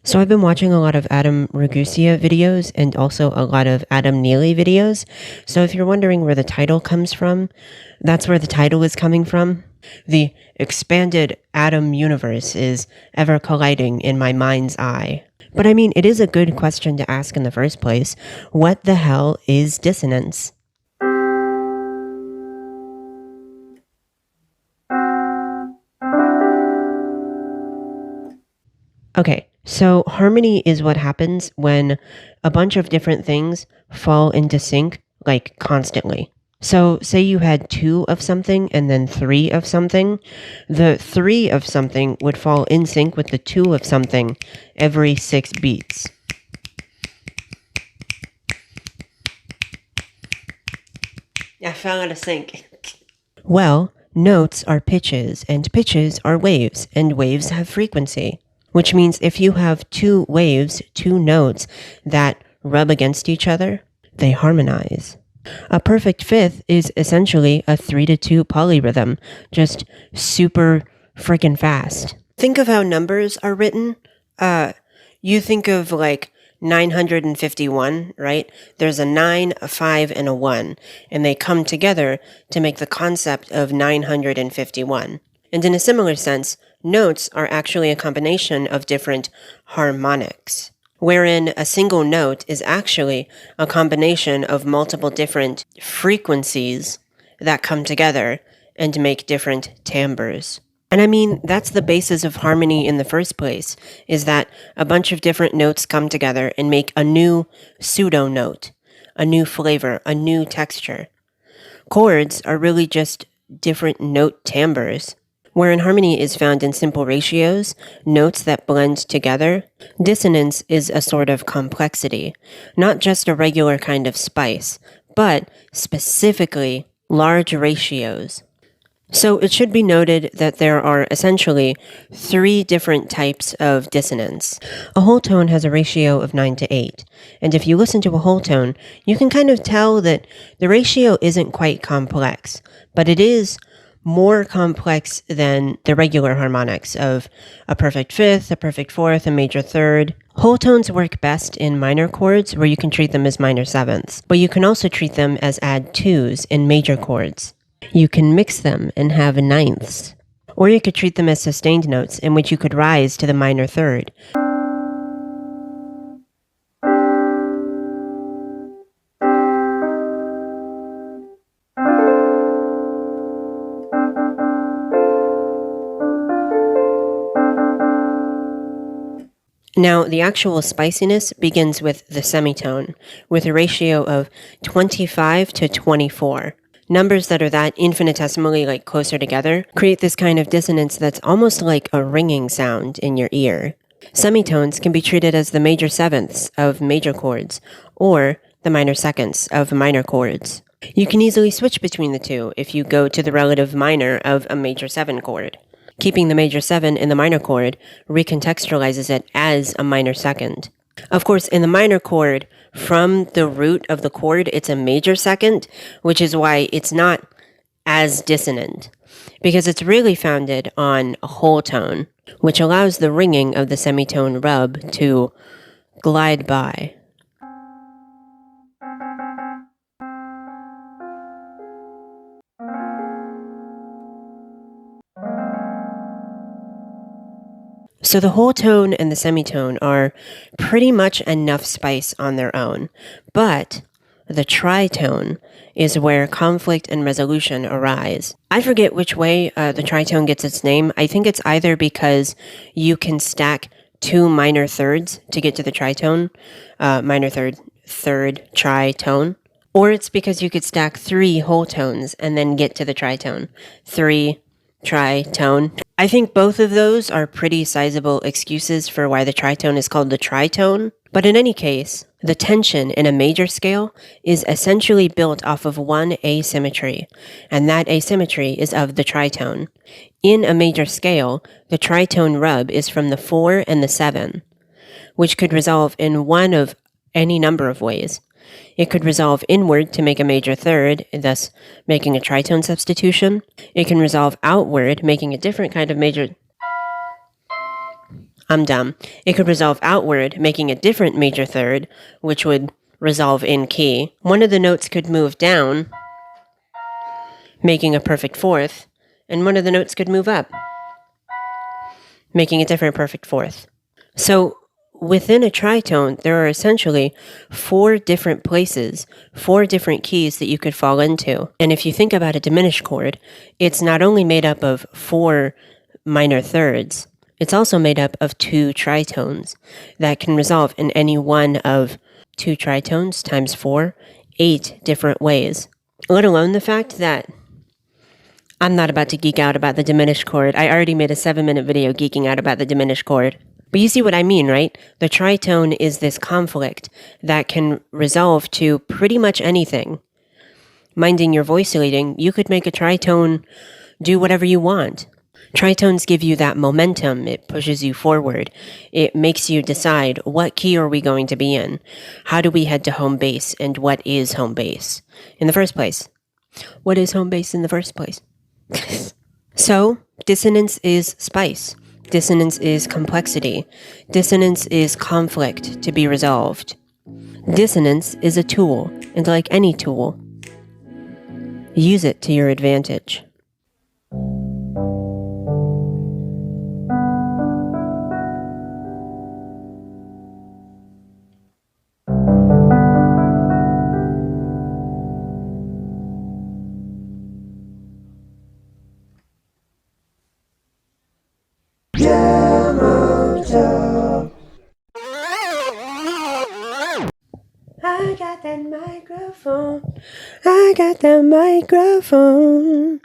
So I've been watching a lot of Adam Ragusea videos and also a lot of Adam Neely videos. So if you're wondering where the title comes from, that's where the title is coming from. The expanded Adam universe is ever colliding in my mind's eye. But I mean, it is a good question to ask in the first place. What the hell is dissonance? Okay, so harmony is what happens when a bunch of different things fall into sync, like constantly. So say you had 2 of something and then 3 of something. The 3 of something would fall in sync with the 2 of something every 6 beats. I fell out of sync. Well, notes are pitches, and pitches are waves, and waves have frequency. Which means if you have 2 waves, 2 notes that rub against each other, they harmonize. A perfect fifth is essentially a 3-2 polyrhythm, just super freaking fast. Think of how numbers are written. You think of like 951, right? There's a 9, a 5, and a 1, and they come together to make the concept of 951. And in a similar sense, notes are actually a combination of different harmonics, wherein a single note is actually a combination of multiple different frequencies that come together and make different timbres. And I mean, that's the basis of harmony in the first place, is that a bunch of different notes come together and make a new pseudo-note, a new flavor, a new texture. Chords are really just different note timbres. Wherein harmony is found in simple ratios, notes that blend together, dissonance is a sort of complexity, not just a regular kind of spice, but specifically large ratios. So it should be noted that there are essentially 3 different types of dissonance. A whole tone has a ratio of 9-8, and if you listen to a whole tone, you can kind of tell that the ratio isn't quite complex, but it is more complex than the regular harmonics of a perfect fifth, a perfect fourth, a major third. Whole tones work best in minor chords where you can treat them as minor sevenths, but you can also treat them as add 2s in major chords. You can mix them and have ninths, or you could treat them as sustained notes in which you could rise to the minor third. Now, the actual spiciness begins with the semitone, with a ratio of 25-24. Numbers that are that infinitesimally closer together create this kind of dissonance that's almost like a ringing sound in your ear. Semitones can be treated as the major sevenths of major chords, or the minor seconds of minor chords. You can easily switch between the two if you go to the relative minor of a major 7 chord. Keeping the major 7 in the minor chord recontextualizes it as a minor second. Of course, in the minor chord, from the root of the chord, it's a major second, which is why it's not as dissonant, because it's really founded on a whole tone, which allows the ringing of the semitone rub to glide by. So the whole tone and the semitone are pretty much enough spice on their own, but the tritone is where conflict and resolution arise. I forget which way the tritone gets its name. I think it's either because you can stack 2 minor thirds to get to the tritone, minor third, third, tritone, or it's because you could stack 3 whole tones and then get to the tritone, 3, tritone. I think both of those are pretty sizable excuses for why the tritone is called the tritone. But in any case, the tension in a major scale is essentially built off of one asymmetry, and that asymmetry is of the tritone. In a major scale, the tritone rub is from the 4 and the 7, which could resolve in one of any number of ways. It could resolve inward to make a major third, thus making a tritone substitution. It can resolve outward, making a different kind of major... I'm dumb. It could resolve outward, making a different major third, which would resolve in key. One of the notes could move down, making a perfect fourth, and one of the notes could move up, making a different perfect fourth. So within a tritone, there are essentially 4 different places, 4 different keys that you could fall into. And if you think about a diminished chord, it's not only made up of 4 minor thirds, it's also made up of 2 tritones that can resolve in any one of 2 tritones times 4, 8 different ways. Let alone the fact that I'm not about to geek out about the diminished chord. I already made a 7-minute video geeking out about the diminished chord. But you see what I mean, right? The tritone is this conflict that can resolve to pretty much anything. Minding your voice leading, you could make a tritone do whatever you want. Tritones give you that momentum. It pushes you forward. It makes you decide, what key are we going to be in? How do we head to home base? And what is home base in the first place? What is home base in the first place? So, dissonance is spice. Dissonance is complexity. Dissonance is conflict to be resolved. Dissonance is a tool, and like any tool, use it to your advantage. GEMOTO. I got that microphone. I got that microphone.